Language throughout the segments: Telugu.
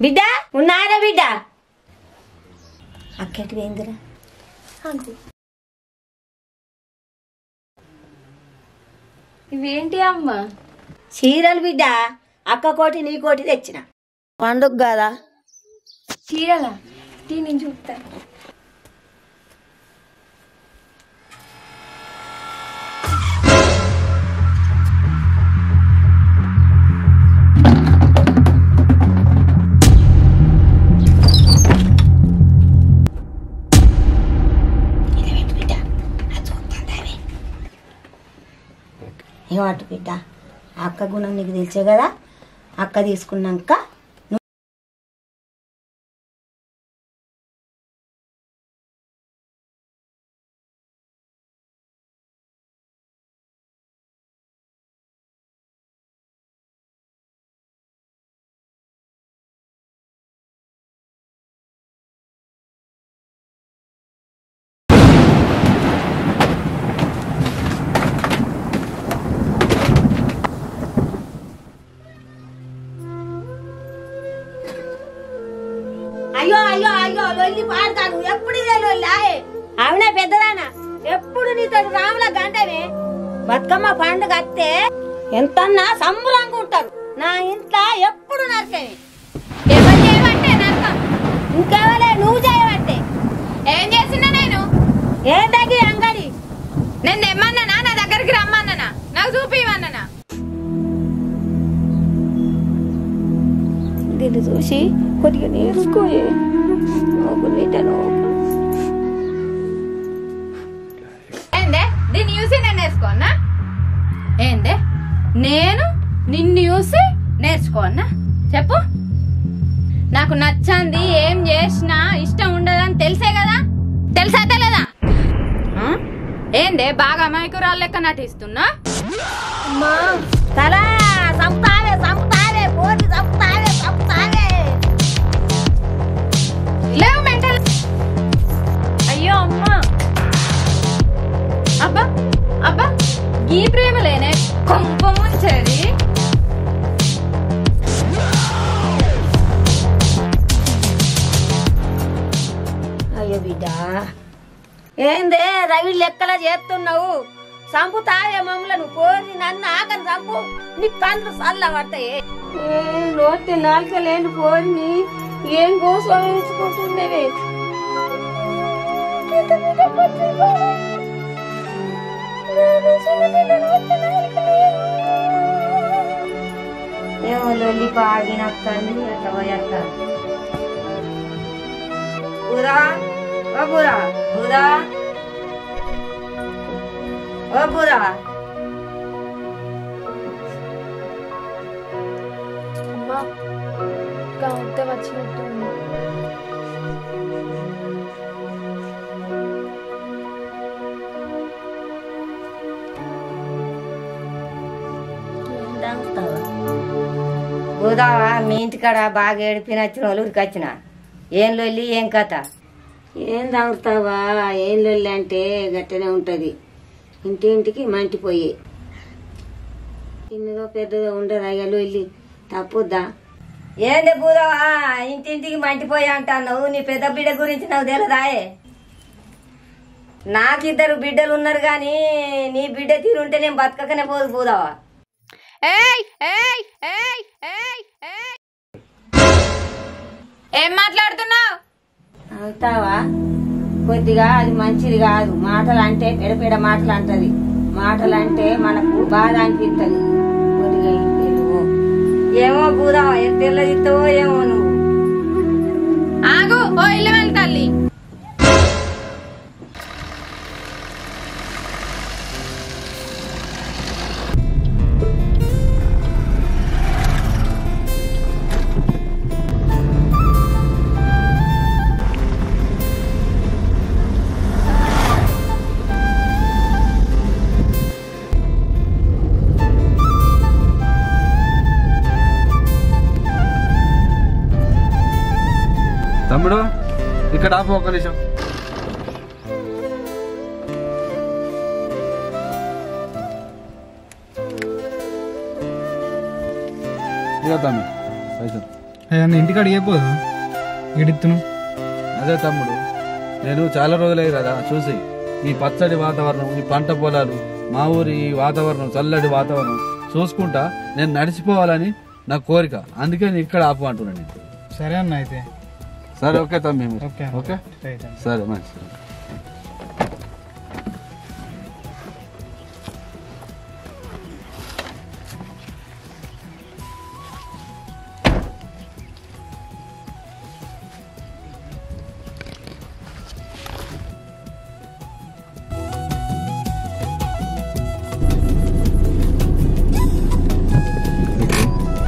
బిడ్డ ఉన్నారా బిడ్డ? అక్కడికి పోయిందిరా. ఇవేంటి అమ్మ? చీరలు బిడ్డ. అక్క కోటి నీ కోటి తెచ్చిన పండుగ కదా. చీరలా? నేను చూస్తా. ఏమాట బిడ్డ, అక్క గుణం నీకు తెలిసే కదా. అక్క తీసుకున్నాక అయ్యో అయ్యో అయ్యో లొల్లి పాడతాను. ఎప్పుడు ఇదే లొల్లి? అవునే పెద్దదానా, ఎప్పుడు నీతో రాముల గంటమే. బతుకమ్మ పండుగ అత్తే ఎంతన్నా సంబరంగా ఉంటారు. నా ఇంట్లో ఎప్పుడు నరకమే. ఎవరు చేయబట్టే నరకం? ఇంకెవరే, నువ్వు చేయబట్టే. ఏం చేసినా నేను? ఏం తగ్గి అంగడి నేను తెమ్మన్నానా? నా దగ్గరికి రమ్మన్నానా? నాకు చూపివన్నానా? దీన్ని చూసి కొద్దిగా నేర్చుకోయే. ఏందే దీన్ని చూసి నేను నేర్చుకోన్నా? ఏందే నేను నిన్ను చూసి నేర్చుకోన్నా? చెప్పు. నాకు నచ్చంది ఏం చేసినా ఇష్టం ఉండదని తెలిసే కదా. తెలుసా తెలేదా? ఏందే బాగా అమాయకురాలు లెక్క నటిస్తున్నా? తలా సంపుతావే సంపుతావే పోటీ సంపుతావే సంపుతావే. లేవు మెంటల్. అయ్యో అమ్మా. అబ్బా అబ్బా ఈ ప్రేమలేనే కొంప ముంచేది. అయ్యో బిడ్డ, ఏందే రవి లెక్కలా చేస్తున్నావు? సంపుతావే మమ్మలను. పోరి నన్ను ఆకని సంపు, నీ కండ్లు చల్ల పడతాయి. నోటి నాలుక లేని పోరిని ఏం కోసం ఎంచుకుంటుండేవి? ఏమో లొల్లి పాగినక్కని అట్లా పోయేస్తారు. బురా ఓ బురా, బురా ఓ బురా. అమ్మా గౌత వచ్చినట్టుంది. గోదావా మీ ఇంటికాడ బాగా ఏడిపిన వచ్చిన వాళ్ళు ఊరికి వచ్చిన. ఏం లొల్లి ఏం కథ? ఏం తాగుతావా? ఏం లొల్లి అంటే గట్టనే ఉంటది. ఇంటింటికి మంటిపోయి చిన్నదో పెద్దదో ఉండదు. అయ్యా లొల్లి తప్పుద్దా? ఏంది బూదవా ఇంటింటికి మంటిపోయి అంటున్నావు? నీ పెద్ద బిడ్డ గురించి నాకు తెలియదాయే. నాకిద్దరు బిడ్డలు ఉన్నారు గాని నీ బిడ్డ తీరుంటే నేను బతకకనే పోదు బూదవా. ఏం మాట్లాడుతున్నావు? అవుతావా? కొద్దిగా అది మంచిది కాదు. మాటలు అంటే పెడపెడ మాటలు అంటది. మాటలు అంటే మనకు బాధ అనిపిస్తుంది. కొద్దిగా ఏమో బూదా తెల్లదిస్తావో ఏమో నువ్వు. ఆగు, ఓ ఇల్లు వెళ్తాల్లి. తమ్ముడు ఇక్కడ ఆపు ఒక్క నిమిషం. ఇక తమ్మి పైసలు అన్న ఇంటికాడ అయిపోదు ఎడిత్తును. అదే తమ్ముడు, నేను చాలా రోజులే కదా చూసి ఈ పచ్చడి వాతావరణం, ఈ పంట పొలాలు, మా ఊరి వాతావరణం, చల్లటి వాతావరణం చూసుకుంటా నేను నడిచిపోవాలని నా కోరిక. అందుకే నేను ఇక్కడ ఆపు అంటున్నాను. సరే అన్న అయితే. సరే ఓకే తమ్మి. Okay okay right. సరే మంచిది.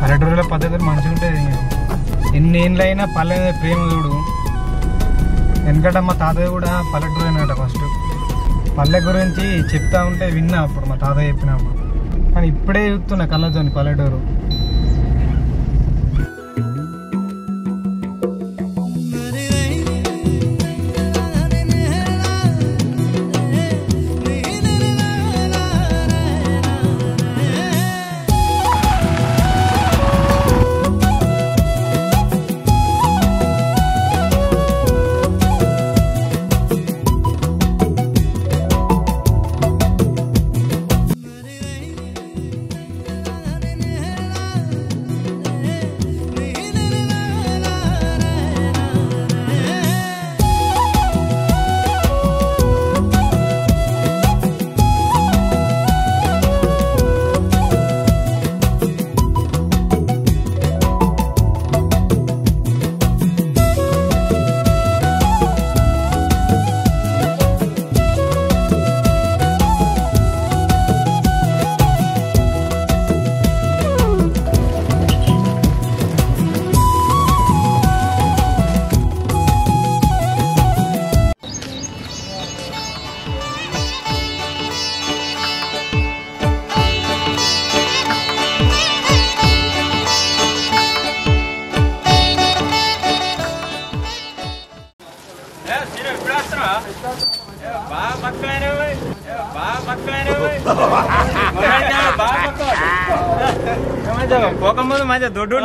పల్లెటూరులో పద్ధతులు మంచిగా ఉంటుంది. ఎన్ని ఏళ్ళైనా పల్లె ప్రేమ చూడు. ఎందుకంటే మా తాతయ్య కూడా పల్లెటూరు అనమాట. ఫస్ట్ పల్లె గురించి చెప్తా ఉంటే విన్నా అప్పుడు మా తాతయ్య చెప్పినప్పుడు. కానీ ఇప్పుడే చూస్తున్నా కళ్ళతోని పల్లెటూరు. పోకముందు మంచిగా దొడ్డు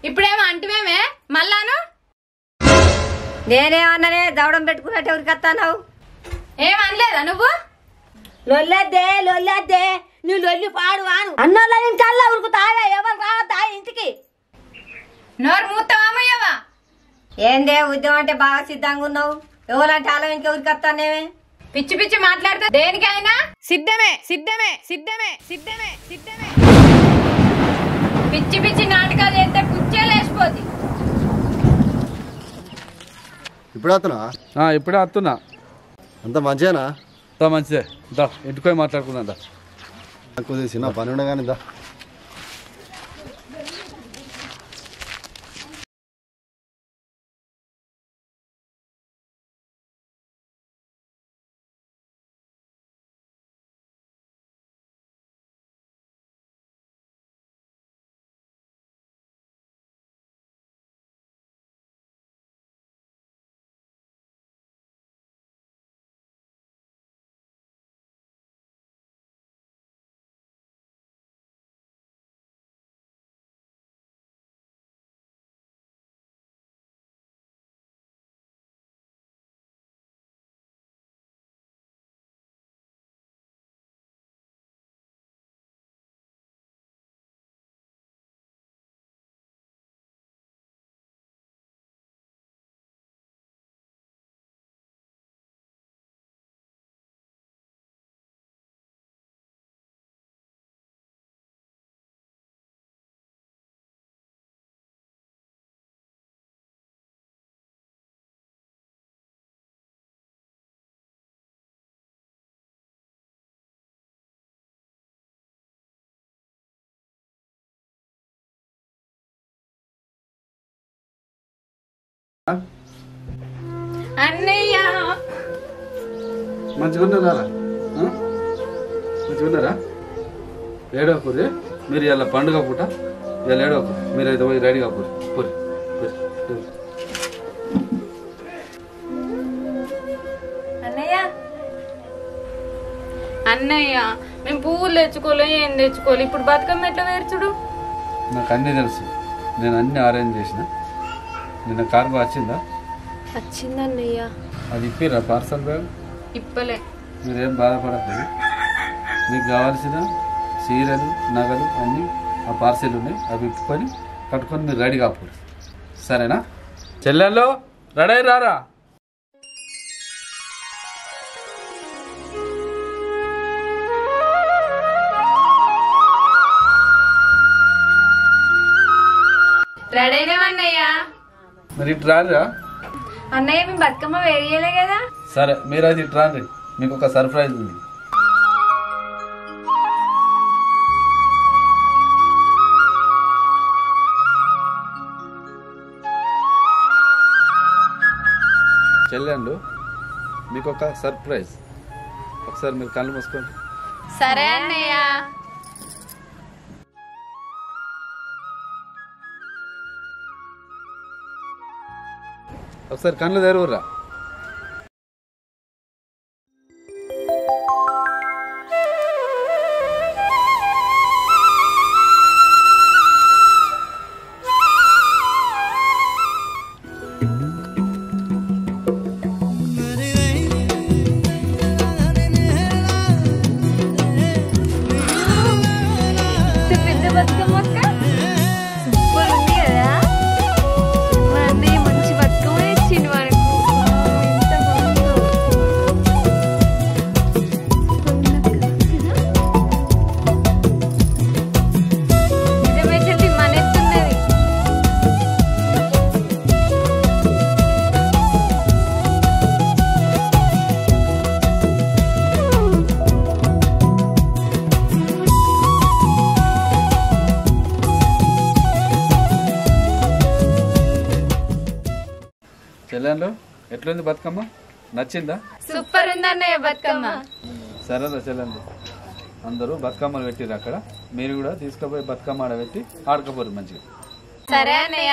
ఇప్పుడేమో అంటువేమే మళ్ళాను. నేనేమన్నానే దవడం పెట్టుకున్నట్టు ఎవరికి వస్తావు? ఏమనలేదా నువ్వు? లొల్లద్దే నువ్వు లొల్లి పాడు వాను అన్నోళ్ళ ఇంటల్లా ఉరుకుతావా? ఎవరు రావద్దా ఇంటికి? నోరు మూత్తవామయ్యవా? ఏందే ఉద్యమం అంటే బాగా సిద్ధంగా ఉన్నావు. ఎవరంటే అలా ఇంకెవరికి వస్తానేమే? పిచ్చి పిచ్చి మాట్లాడితే దేనికైనా సిద్ధమే సిద్ధమే సిద్ధమే సిద్ధమే సిద్ధమే. పిచ్చి పిచ్చి నాటకాలు చేస్తే పుచ్చే లేచిపోద్ది. ఇప్పుడు వస్తున్నా? ఇప్పుడే వస్తున్నా. అంత మంచిదేనా? అంతా మంచిదే. దా ఇంటికి పోయి మాట్లాడుకుందా. కొద్దిగా చిన్న పని ఉండగానే దా. అన్నయ్య మంచిగా ఉన్నారా? మంచిగా ఉన్నారా? ఏడో కుర్రీ మీరు ఇలా పండుగ పూట ఇలా ఏడవకు, మీరైతే పోయి రెడీగా పోరు పోరు పోరు. అన్నయ్య మేము పువ్వులు తెచ్చుకోలే ఏం తెచ్చుకోలే, ఇప్పుడు బతుకమ్మ ఎట్లా వేర్చుడు? నాకు అన్నీ తెలుసు, నేను అన్నీ అరేంజ్ చేసిన. నిన్న కార్గో వచ్చిందా? వచ్చిందన్నయ్య. అది ఇప్పిరా పార్సల్ బ్యాగ్? ఇప్పలే. మీరేం బాధపడద్దు, మీకు కావాల్సిన చీరలు నగలు అన్నీ ఆ పార్సెల్ ఉన్నాయి, అవి ఇప్పుకొని కట్టుకొని మీరు రెడీ కాకపోరు. సరేనా? చెల్లెల్లో రెడీ రారా? రెడీ అయినామన్నయ్య. మరి ఇటు రారా? అన్నయ్య మేము బతుకమ్మ వేరియలే కదా. సరే మీరైతే ఇటు రాండి, మీకు ఒక సర్ప్రైజ్ ఉంది. చెల్లెండు మీకు ఒక సర్ప్రైజ్. ఒకసారి మీరు కళ్ళు మూసుకోండి. సరే అన్నయ్య. ఒకసారి కళ్ళు తెరువురా. పెద్ద బతుకమ్మ సూపర్ ఉంది కదా. మా అన్నయ్య మంచి బతుకమ్మ ఇచ్చిండు మనకు. ఎంత బాగుందో. నిజమే చెల్లి, మన ఎత్తున్నది. చెల్లెండు ఎట్లుంది బతుకమ్మ? నచ్చిందా? సూపర్ ఉంది అన్నయ్య బతుకమ్మ. సరేనా చెల్లెండు, అందరూ బతుకమ్మలు పెట్టిరు అక్కడ, మీరు కూడా తీసుకుపోయి బతుకమ్మ ఆడబెట్టి ఆడుకోపోరు మంచిగా. సరే అన్నయ్య.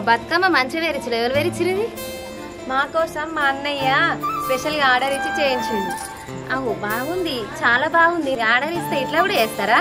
బతుకమ్మ మంచిగా వేరిచ్చారు. ఎవరు వేరిచ్చినది? మా కోసం మా అన్నయ్య స్పెషల్ గా ఆర్డర్ ఇచ్చి చేయించిండు. అవు బాగుంది, చాలా బాగుంది. ఆర్డర్ ఇస్తే ఇట్లా కూడా చేస్తారా?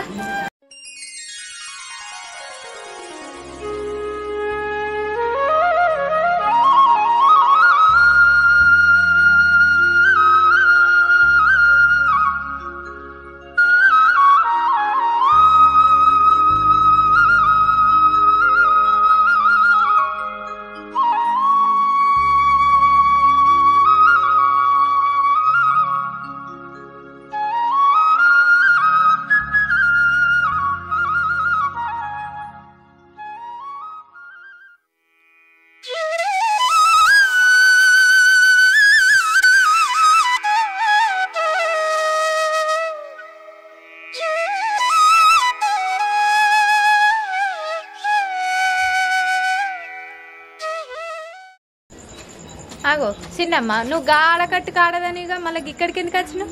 ఆగో చిన్నమ్మ, నువ్వు గాడ కట్టు కాడదనిగా మళ్ళీ ఇక్కడికి ఎందుకు వచ్చినావు?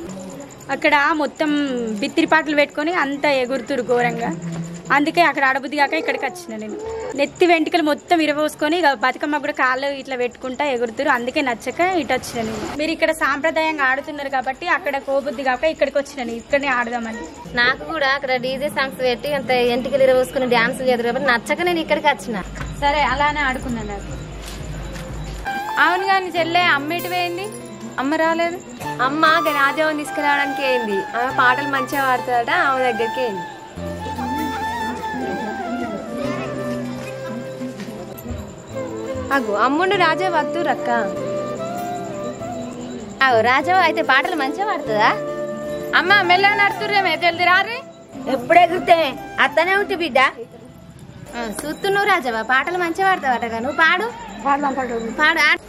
అక్కడ మొత్తం బిత్తిరి పాటలు పెట్టుకొని అంత ఎగురుతురు ఘోరంగా, అందుకే అక్కడ ఆడబుద్ధి కాక ఇక్కడికి వచ్చిన. నేను నెత్తి వెంట్రుకలు మొత్తం ఇరవోసుకొని ఇక బతుకమ్మ కూడా కాళ్ళు ఇట్లా పెట్టుకుంటా ఎగురుతురు, అందుకే నచ్చక ఇటు వచ్చిన. నేను మీరు ఇక్కడ సాంప్రదాయంగా ఆడుతున్నారు కాబట్టి అక్కడ కోబుద్ధి కాక ఇక్కడికి వచ్చిన, ఇక్కడనే ఆడదామని. నాకు కూడా అక్కడ డీజే సాంగ్స్ పెట్టి అంత ఎంటికలు ఇరవోసుకుని డాన్సులు చేద్దరు కాబట్టి నచ్చక నేను ఇక్కడికి వచ్చిన. సరే అలానే ఆడుకున్నాను. నాకు అవును కానీ చెల్లె, అమ్మ ఎటు పోయింది? అమ్మ రాలేదు. అమ్మ రాజావని తీసుకురావడానికి అయింది. ఆమె పాటలు మంచిగా పాడుతుందట, ఆమె దగ్గరికి అయింది. అగు అమ్ముండు రాజా వద్దురక్క. అవు రాజా అయితే పాటలు మంచిగా పాడుతుందా? అమ్మ మెల్లగా నడుతుర్రేమే జల్ది రారి. ఎప్పుడెగిరితే అత్తనే ఉంటే బిడ్డ. చూస్తు నువ్వు రాజావా పాటలు మంచిగా పాడతావటగా. నువ్వు పాడు పాడు.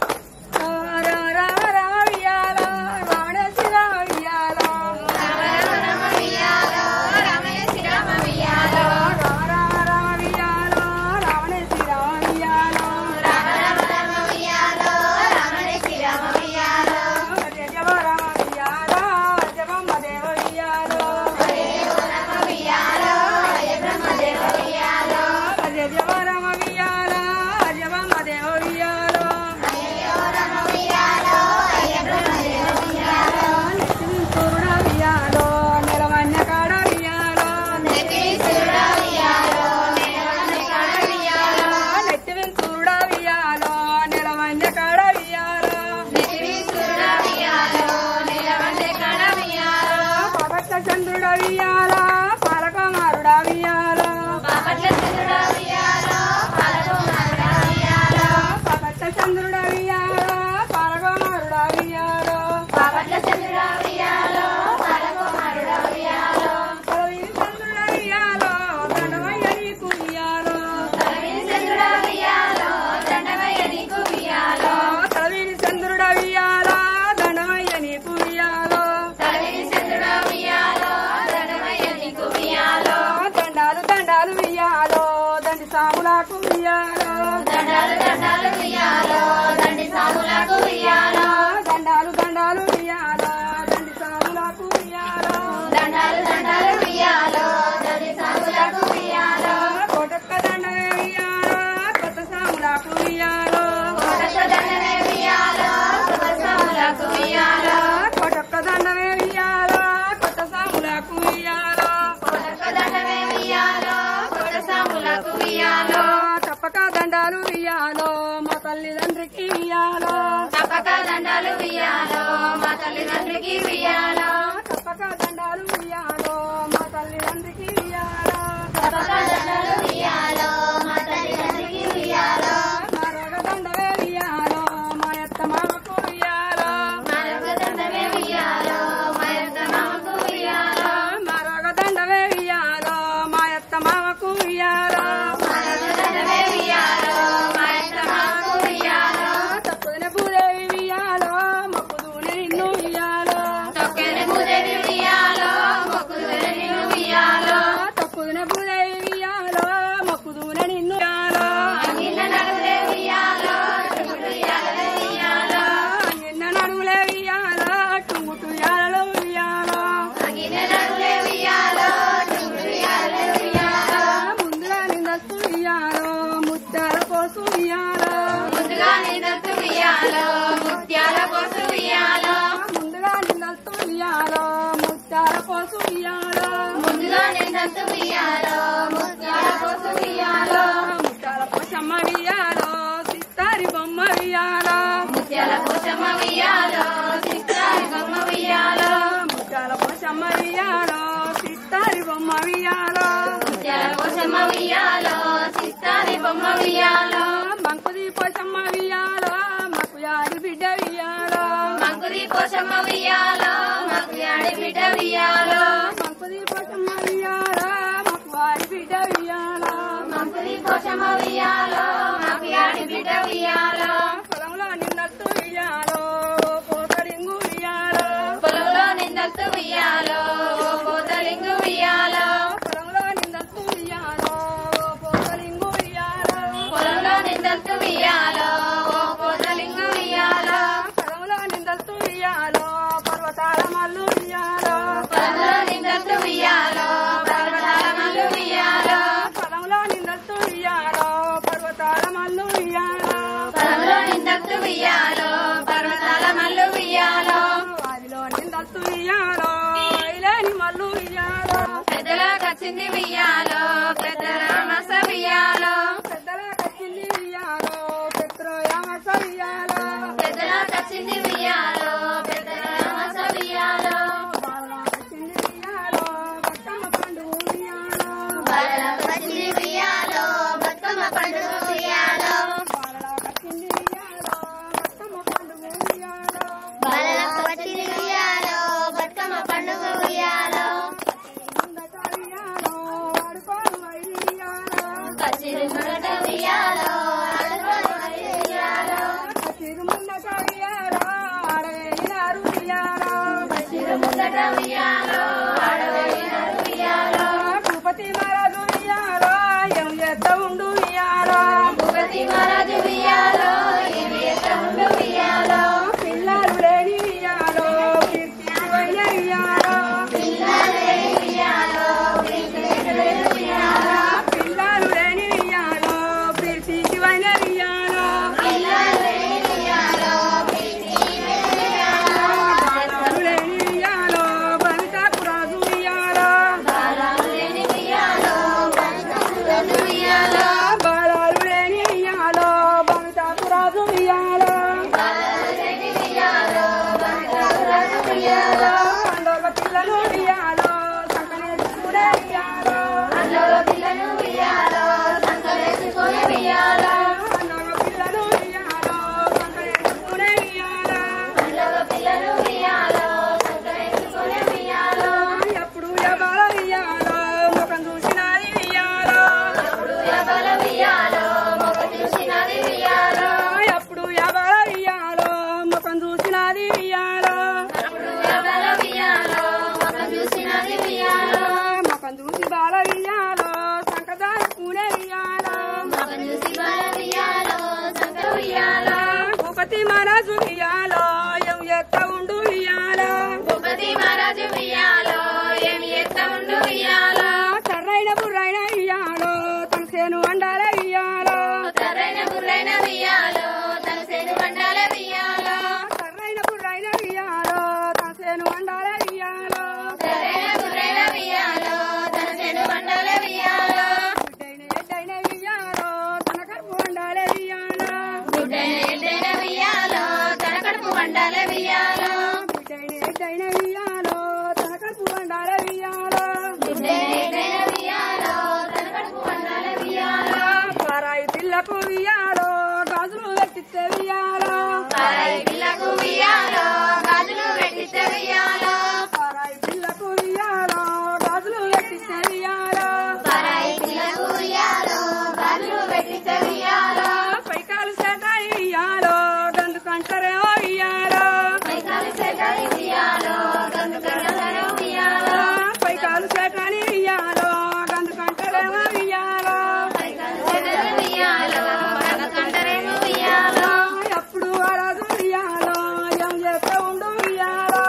బతుకమ్మ పండుగ పచ్చిరు ముందట ఉయ్యాలో పచ్చిరు ముందట ఉయ్యాలో ఆడవేయినారు ఉయ్యాలో పచ్చిరు ముందట ఉయ్యాలో ఆడవేయినారు ఉయ్యాలో భూపతి మహారాజు ఉయ్యాలో ఏం చేస్తా ఉండు ఉయ్యాలో భూపతి మహారాజు ఉయ్యాలో ఏమి చేస్తా ఉండు ఉయ్యాలో పిల్లలు లేని ఉయ్యాలో కీర్తిపోయిన ఉయ్యాలో పిల్లలు లేని ఉయ్యాలో ఉయ్యాలో పిల్లలు లేని ఉయ్యాలో కీర్తిపోయిన ఉయ్యాలో పిల్లలు లేని ఉయ్యాలో బాలాలు లేని ఉయ్యాలో బలితాకు రాజు ఉయ్యాలో బాలాలు లేని ఉయ్యాలో బంధువులు ఉయ్యాలో బాలాలు లేని ఉయ్యాలో బలితాకు రాజు ఉయ్యాలో బాలాలు లేని ఉయ్యాలో బంధువులు ఉయ్యాలో అండోగ పిల్లలు ఉయ్యాలో సంకనేసుకునే ఉయ్యాలో అందులో పిల్లను ఉయ్యాలో సంకలేసుకొని ఉయ్యాలో అండోగ పిల్లలు ఉయ్యాలో సంకనేసుకునే ఉయ్యాలో అందులో పిల్లను ఉయ్యాలో సంకలేసుకొని ఉయ్యాలో ఎప్పుడు ఎబాల ఉయ్యాలో ముఖం చూసినది ఉయ్యాలో అప్పుడు ఎవల ఉయ్యాలో మొగ చూసినది ఉయ్యాలో ఎప్పుడు ఎబాల ఉయ్యాలో ముఖం చూసినది ఉయ్యాలో అప్పుడు ఎవల ఉయ్యాలో మొగ చూసినది ఉయ్యాలో ముఖం చూసి బాల ఉయ్యాలో సంకదాసుకునే ఉయ్యాలో మొగ చూసి బాల ఉయ్యాలో సంక ఉయ్యాలో భూపతి మహారాజు ఉయ్యాలో ఏం ఎత్త ఉండు ఉయ్యాలో భూపతి మహారాజు ఉయ్యాలో ఏమి ఎత్త ఉండు ఉయ్యాలో కర్రైన బుర్రైన ఉయ్యాలో తన సేను వండాల ఉయ్యాలో కర్రైన బుర్రైన ఉయ్యాలో తన సేను వండాల ఉయ్యాలో కర్రైన బుర్రైన ఉయ్యాలో తన సేను వండాల ఉయ్యాలో కర్రైన బుర్రైన ఉయ్యాలో తన సేను వండాల ఉయ్యాలో గుడ్డైన ఎడ్డైన ఉయ్యాలో తన కడుపు వండాల ఉయ్యాలో గుడ్డైన ఎడ్డైన ఉయ్యాలో తన కడుపు వండాల ఉయ్యాలో గుడ్డైన ఎడ్డైన ఉయ్యాలో తన కడుపు వండాల ఉయ్యాలో గుడ్డైన ఎడ్డైన ఉయ్యాలో తన కడుపు వండాల ఉయ్యాలో పరాయి పిల్లకు ఉయ్యాలో గాజులు పెట్టిస్తే ఉయ్యాలో పారాయి పిల్లకు ఉయ్యాలో గాజులు పెట్టిస్తే ఉయ్యాలో పరాయి పిల్లకు ఉయ్యాలో గాజులు పెట్టిస్తే ఉయ్యాలో పారాయి పిల్లకు ఉయ్యాలో గాజులు పెట్టిస్తే ఉయ్యాలో పైకాలు సేట ఉయ్యాలో గందు కంటరేమో ఉయ్యాలో పైకాలు సేటాలి ఉయ్యాలో గండు కళ్ళలో ఉయ్యాలో పైకాలు సేటని ఉయ్యాలో గందు కంటరేమో ఉయ్యాలో పైకాలు సేటాలి ఉయ్యాలో గండు కంటరేమో ఉయ్యాలో ఎప్పుడు వరదు ఉయ్యాలో ఏం చేస్తా ఉండు ఉయ్యాలో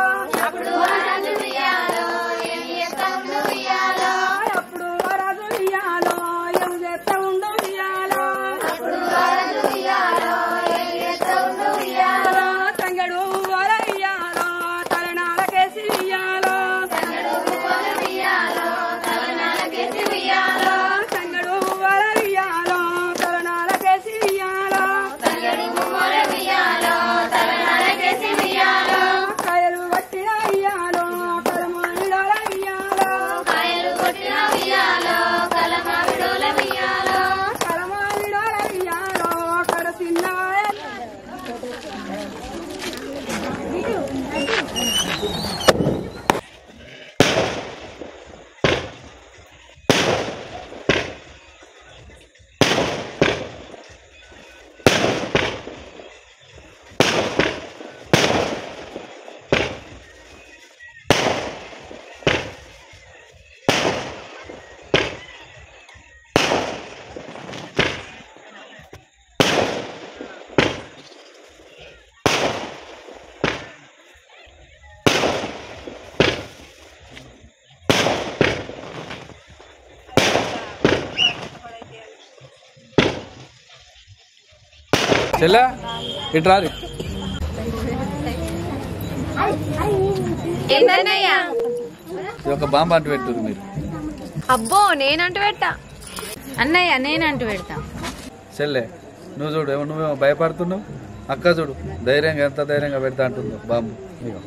అప్పుడు రాజు ఉయ్యాలో ఏమి చేస్తా ఉండు ఉయ్యాలో ఎప్పుడు వరదు ఉయ్యాలో ఏం చేస్తా ఉండు ఉయ్యాలో అప్పుడు రాజు ఉయ్యాలో ఏమి చేస్తా ఉండు ఉయ్యాలో తంగడు వర ఉయ్యాలో తలనాలకేసి ఉయ్యాలో తంగడు పువ్వుల ఉయ్యాలో తలనాలకేసి ఉయ్యాలో తంగడు వర ఉయ్యాలో తలనాలకేసి ఉయ్యాలో తంగడి పువ్వుల ఉయ్యాలో తలనాలకేసి ఉయ్యాలో కాయలు పట్టిన ఉయ్యాలో కలమానిడాల ఉయ్యాలో కాయలు కొట్టిన ఉయ్యాలో కలమావిడోల ఉయ్యాలో కలమానిడాల ఉయ్యాలో కడసిన్న చెల్లె ఇటు రాదు. ఏంటన్నయ్యా? ఇది ఒక బాంబ అంటు పెట్టురు మీరు. అబ్బో నేనంటూ పెట్టా. అన్నయ్య నేనంటూ పెడతా. చెల్లె నువ్వు చూడు నువ్వేమో భయపడుతున్నావు. అక్క చూడు ధైర్యంగా ఎంత ధైర్యంగా పెడతా అంటుందో బాంబు. ఇగో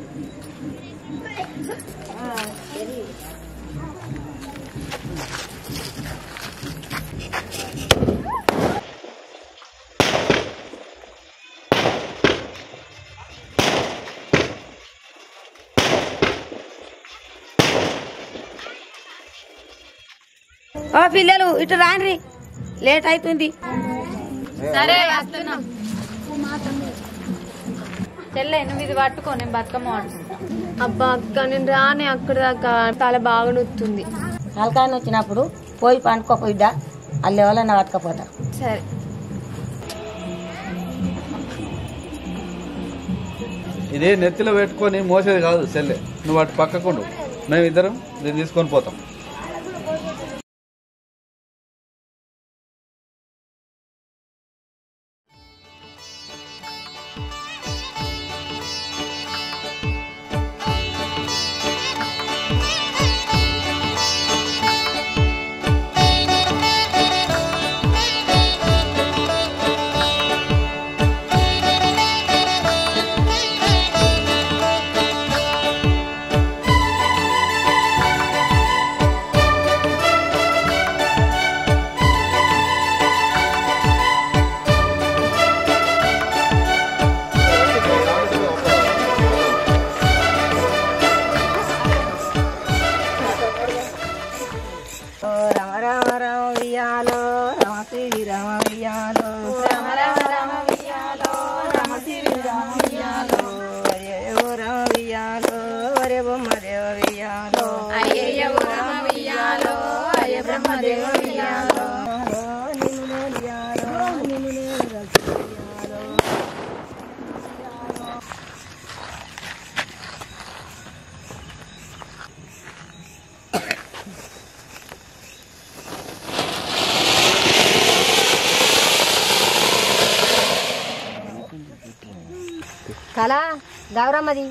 ఓ పిల్లలు ఇటు రాండ్రి. లేట్ అవుతుంది. సరే వస్తున్నాం. చెల్లె నువ్వు ఇది పట్టుకో, నేను బతుకమ్మ ఆడుకుంటా. అబ్బా అక్క నేను రాని అక్కడ దాకా తల బాగా నొత్తుంది. తలకాయని వచ్చినప్పుడు పోయి పండుకోపోయిద్దా, వాళ్ళు ఎవరన్నా పట్టుకపోతారు. సరే ఇదే నెత్తిలో పెట్టుకొని మోసేది కాదు సెల్లె, నువ్వు అటు పక్కకుండు, మేమిద్దరం దీన్ని తీసుకొని పోతాం. కళ గౌరమ్మది.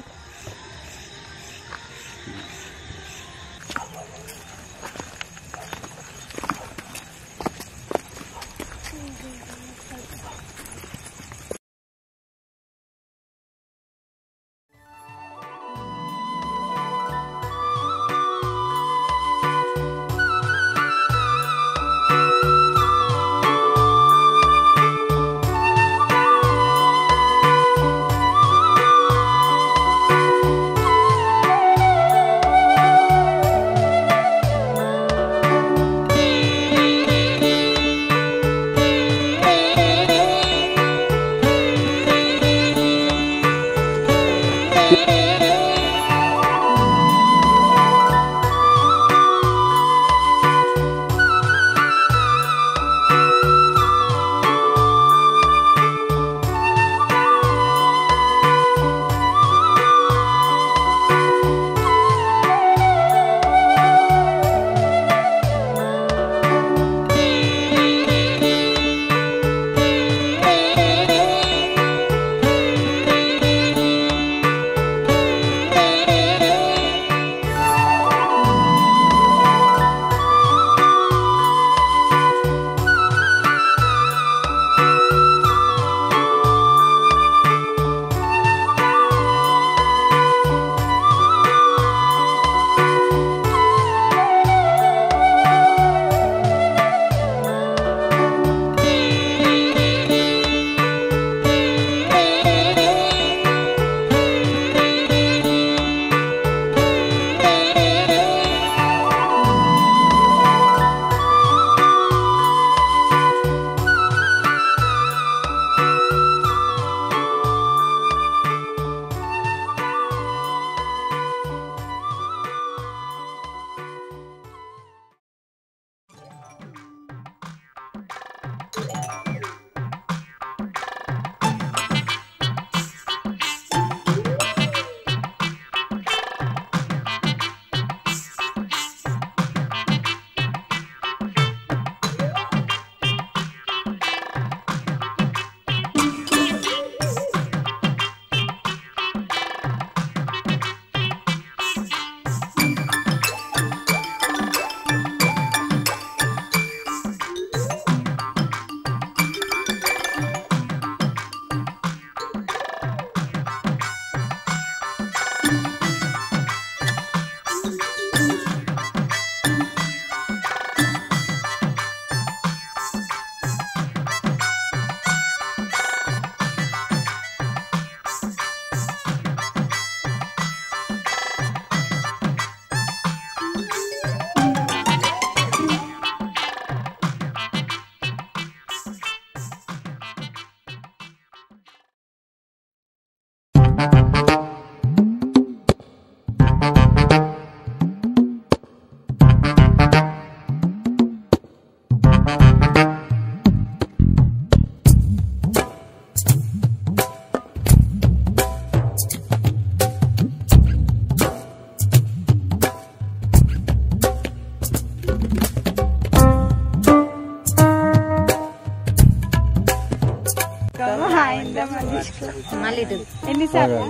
మళ్ళీ ఎన్నిసార్లు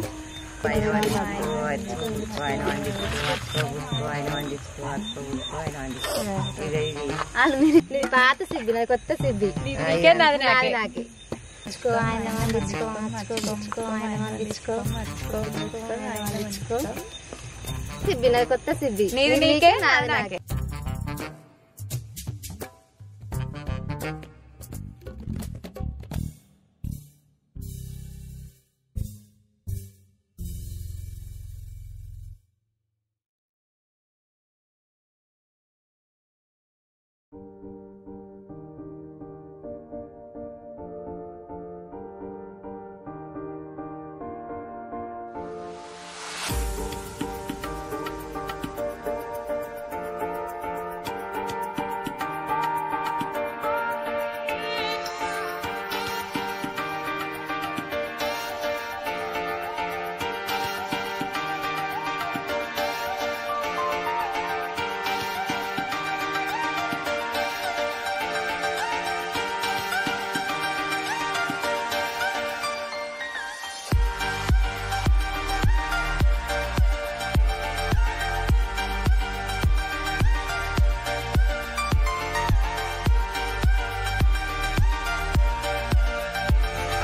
పాత సిబ్బి నాది కొత్త సిబ్బి నాకే ఆయన వండించుకో ఆయన వండించుకో సిబ్బి నాది కొత్త సిబ్బి నీకే నాది నాకే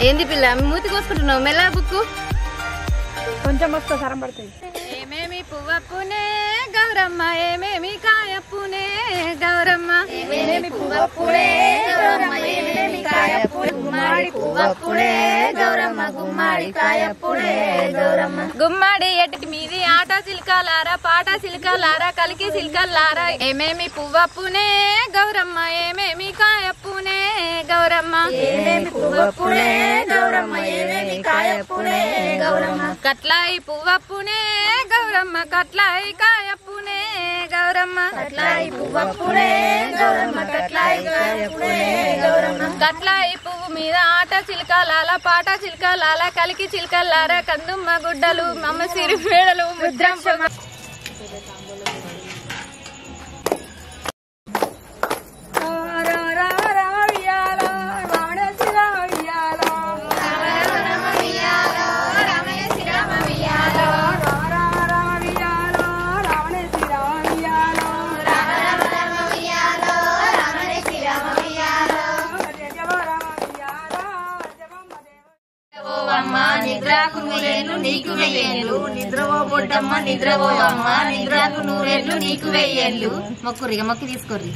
ఏంది పిల్ల మూతి కోసుకుంటున్నావు మెల్ల బుక్కు కొంచెం వస్తా సరం పడుతుంది. ఏమేమి పువ్వప్పునే గౌరమ్మ ఏమేమి కాయప్పునే గౌరమ్మ ఏమేమి పువ్వప్పుడే గౌరమ్మ ఏమేమి కాయప్పుడే గుమ్మడి పువ్వప్పుడే గౌరమ్మ గుమ్మడి కాయప్పుడే గౌరమ్మ గుమ్మడి ఎట్టి మీది ఆట సిల్కలారా పాట సిల్కలారా కలికి సిల్కలారా ఏమేమి పువ్వప్పునే గౌరమ్మ ఏమేమి కాయప్పునే గౌరమ్మ ఏమేమి పువ్వప్పుడే గౌరమ్మ ఏమేమి కాయప్పుడే గౌరమ్మ కట్లాయి పువ్వప్పునే గౌరమ్మ కట్లాయి కాయప్పునే గౌరమ్మ కట్లాయి పువ్వప్పుడే గౌరమ్మ కట్లాయి కాయప్పుడే గౌరమ్మ కట్లాయి పువ్వు మీద ఆట చిలకలాల పాట చిలకలాల కలికి చిలకలారా కందుమ్మ గుడ్డలు మమ్మ సిరి మేడలు ముద్రం నిద్రకు నూరేళ్ళు నీకు వెయ్యేళ్ళు నిద్రవో బొడ్డమ్మ నిద్రవో అమ్మ నిద్రకు నూరేళ్ళు నీకు వెయ్యేళ్ళు మొక్కురిగా మొక్కి తీసుకోర్రి